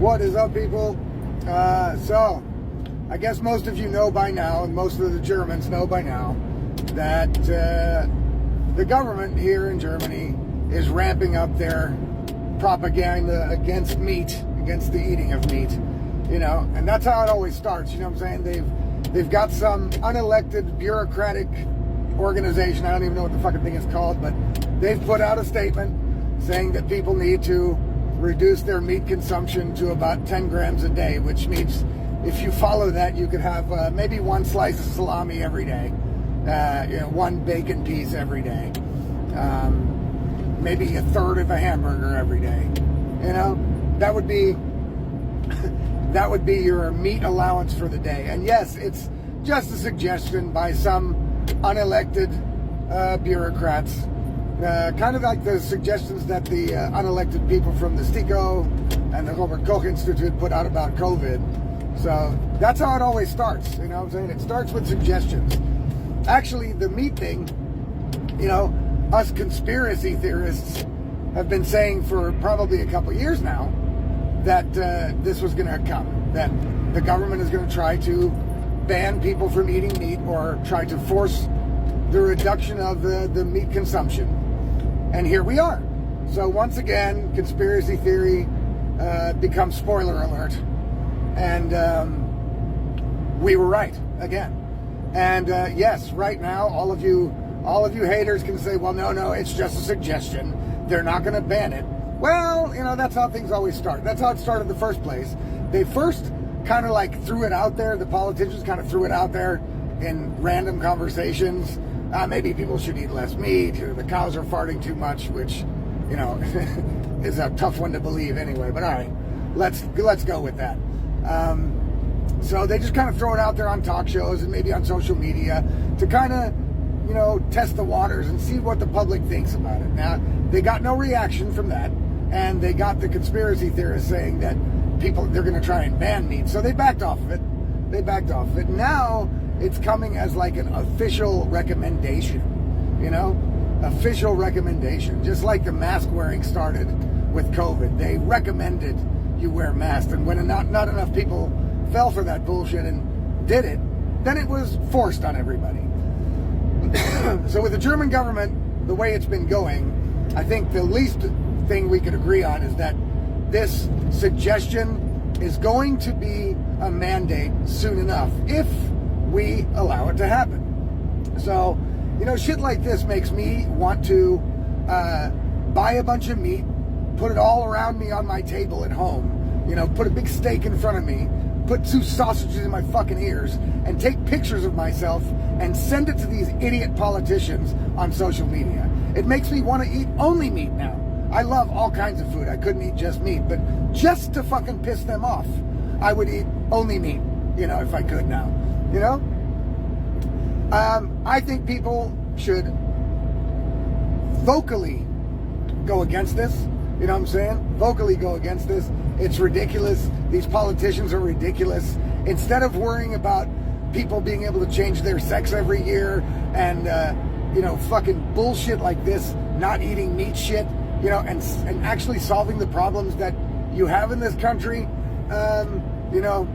What is up, people? So, I guess most of you know by now, and most of the Germans know by now, that the government here in Germany is ramping up their propaganda against meat, against the eating of meat, you know, and that's how it always starts, you know what I'm saying? They've got some unelected bureaucratic organization, I don't even know what the fucking thing is called, but they've put out a statement saying that people need to reduce their meat consumption to about 10 grams a day, which means if you follow that, you could have maybe one slice of salami every day, you know, one bacon piece every day, maybe a third of a hamburger every day. You know, that would be that would be your meat allowance for the day. And yes, it's just a suggestion by some unelected bureaucrats. Kind of like the suggestions that the unelected people from the STIKO and the Robert Koch Institute put out about COVID. So that's how it always starts, you know what I'm saying? It starts with suggestions. Actually, the meat thing, you know, us conspiracy theorists have been saying for probably a couple years now that this was going to come, that the government is going to try to ban people from eating meat or try to force the reduction of the meat consumption. And here we are. So once again, conspiracy theory becomes spoiler alert. And we were right again. And yes, right now, all of you haters can say, well, no, it's just a suggestion. They're not going to ban it. Well, you know, that's how things always start. That's how it started in the first place. They first kind of like threw it out there. The politicians kind of threw it out there in random conversations. Maybe people should eat less meat, or the cows are farting too much, which, you know, is a tough one to believe anyway. But all right, let's go with that. So they just kind of throw it out there on talk shows and maybe on social media to kind of, you know, test the waters and see what the public thinks about it. Now, they got no reaction from that, and they got the conspiracy theorists saying that they're going to try and ban meat. So they backed off of it. Now it's coming as like an official recommendation, you know, official recommendation. Just like the mask wearing started with COVID, they recommended you wear masks, and when not enough people fell for that bullshit and did it, then it was forced on everybody. So with the German government, the way it's been going, I think the least thing we could agree on is that this suggestion is going to be a mandate soon enough if we allow it to happen. So, you know, shit like this makes me want to buy a bunch of meat, put it all around me on my table at home, you know, put a big steak in front of me, put 2 sausages in my fucking ears, and take pictures of myself and send it to these idiot politicians on social media. It makes me want to eat only meat now. I love all kinds of food. I couldn't eat just meat, but just to fucking piss them off, I would eat only meat, you know, if I could now. You know, I think people should vocally go against this. You know what I'm saying? Vocally go against this. It's ridiculous. These politicians are ridiculous. Instead of worrying about people being able to change their sex every year and, you know, fucking bullshit like this, not eating meat shit, you know, and actually solving the problems that you have in this country, you know,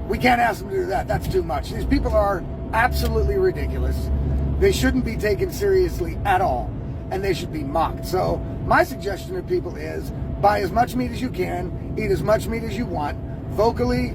we can't ask them to do that. That's too much. These people are absolutely ridiculous. They shouldn't be taken seriously at all, and they should be mocked. So my suggestion to people is buy as much meat as you can, eat as much meat as you want, vocally,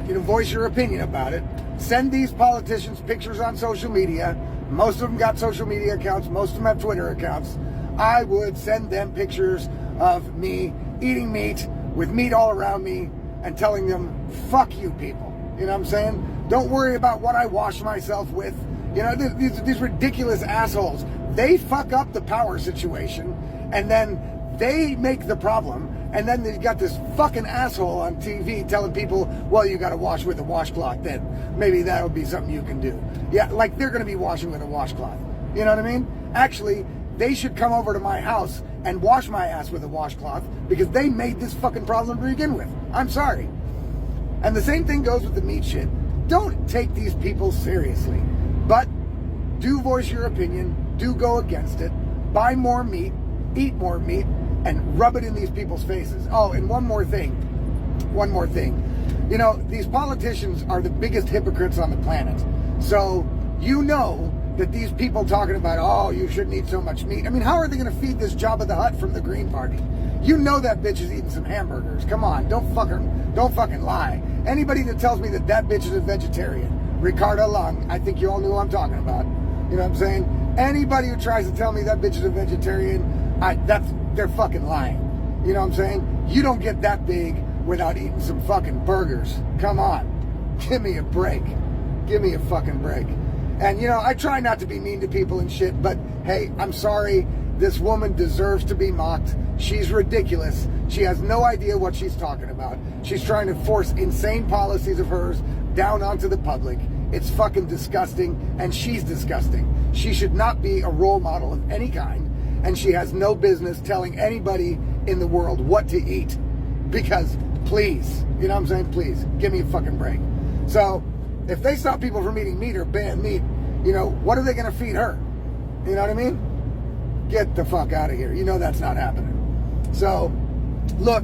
you know, voice your opinion about it. Send these politicians pictures on social media. Most of them got social media accounts. Most of them have Twitter accounts. I would send them pictures of me eating meat with meat all around me and telling them, fuck you people. You know what I'm saying? Don't worry about what I wash myself with. You know, these ridiculous assholes, they fuck up the power situation, and then they make the problem, and then they've got this fucking asshole on TV telling people, well, you got to wash with a washcloth, then maybe that'll be something you can do. Yeah, like they're going to be washing with a washcloth. You know what I mean? Actually, they should come over to my house and wash my ass with a washcloth because they made this fucking problem to begin with. I'm sorry. And the same thing goes with the meat shit. Don't take these people seriously, but do voice your opinion, do go against it, buy more meat, eat more meat, and rub it in these people's faces. Oh, and one more thing. one more thing. You know, these politicians are the biggest hypocrites on the planet. So, you know that these people talking about, oh, you shouldn't eat so much meat. I mean, how are they going to feed this Jabba the Hutt from the Green Party? You know that bitch is eating some hamburgers. Come on, don't fucking lie. Anybody that tells me that bitch is a vegetarian, Ricardo Lung, I think you all knew who I'm talking about. You know what I'm saying? Anybody who tries to tell me that bitch is a vegetarian, they're fucking lying. You know what I'm saying? You don't get that big without eating some fucking burgers. Come on. Give me a break. Give me a fucking break. And, you know, I try not to be mean to people and shit, but, hey, I'm sorry. This woman deserves to be mocked. She's ridiculous. She has no idea what she's talking about. She's trying to force insane policies of hers down onto the public. It's fucking disgusting, and she's disgusting. She should not be a role model of any kind, and she has no business telling anybody in the world what to eat. Because, please, you know what I'm saying? Please, give me a fucking break. So, if they stop people from eating meat or ban meat, you know, what are they going to feed her? You know what I mean? Get the fuck out of here. You know that's not happening. So, look,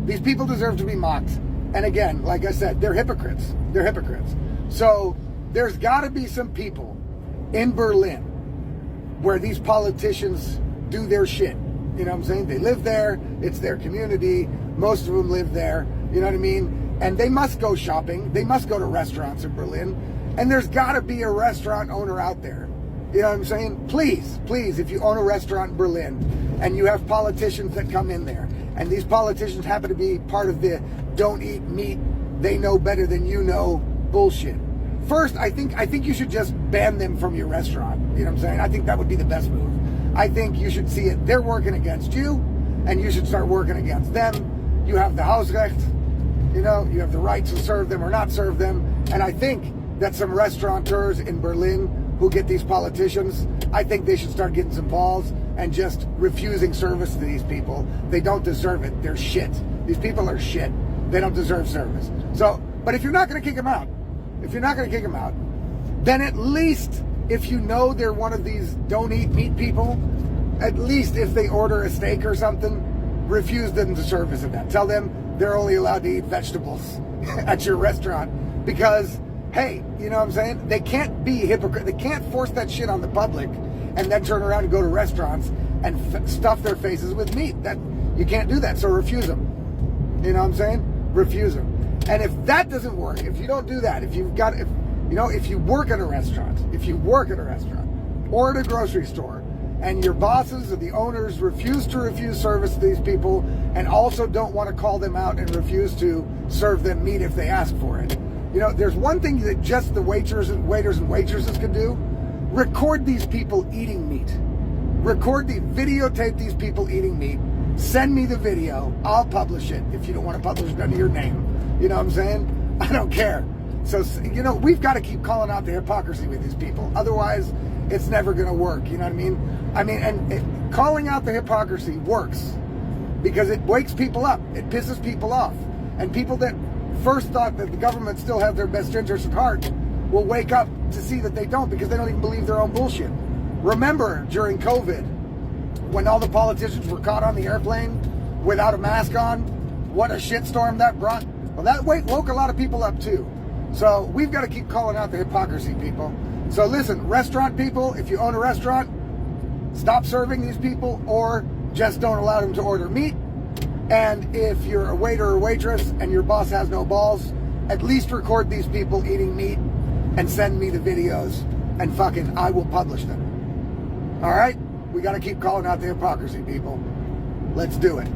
these people deserve to be mocked. And again, like I said, they're hypocrites. They're hypocrites. So, there's got to be some people in Berlin where these politicians do their shit. You know what I'm saying? They live there. It's their community. Most of them live there. You know what I mean? And they must go shopping. They must go to restaurants in Berlin. And there's got to be a restaurant owner out there. You know what I'm saying? Please, please, if you own a restaurant in Berlin and you have politicians that come in there, and these politicians happen to be part of the don't eat meat, they know better than you know bullshit. First, I think you should just ban them from your restaurant. You know what I'm saying? I think that would be the best move. I think you should see it. They're working against you, and you should start working against them. You have the Hausrecht. You know, you have the right to serve them or not serve them. And I think that some restaurateurs in Berlin who get these politicians, I think they should start getting some balls and just refusing service to these people. They don't deserve it. They're shit. These people are shit. They don't deserve service. So, but if you're not going to kick them out, then at least if you know they're one of these don't eat meat people, at least if they order a steak or something, refuse them the service of that. Tell them they're only allowed to eat vegetables at your restaurant because, hey, you know what I'm saying? They can't be hypocrite. They can't force that shit on the public and then turn around and go to restaurants and stuff their faces with meat. That you can't do that. So refuse them. You know what I'm saying? Refuse them. And if that doesn't work, if you don't do that, if you work at a restaurant, or at a grocery store, and your bosses or the owners refuse service to these people and also don't want to call them out and refuse to serve them meat if they ask for it. You know, there's one thing that just the waiters and waitresses can do. Record these people eating meat. Videotape these people eating meat. Send me the video. I'll publish it if you don't want to publish it under your name. You know what I'm saying? I don't care. So, you know, we've got to keep calling out the hypocrisy with these people. Otherwise, it's never going to work. You know what I mean? And calling out the hypocrisy works because it wakes people up. It pisses people off. And people that first thought that the government still have their best interests at heart will wake up to see that they don't because they don't even believe their own bullshit. Remember during COVID, when all the politicians were caught on the airplane without a mask on, what a shitstorm that brought. Well, that woke a lot of people up too. So we've got to keep calling out the hypocrisy, people. So listen, restaurant people, if you own a restaurant, stop serving these people or just don't allow them to order meat. And if you're a waiter or waitress and your boss has no balls, at least record these people eating meat and send me the videos and fucking I will publish them. All right? We got to keep calling out the hypocrisy, people. Let's do it.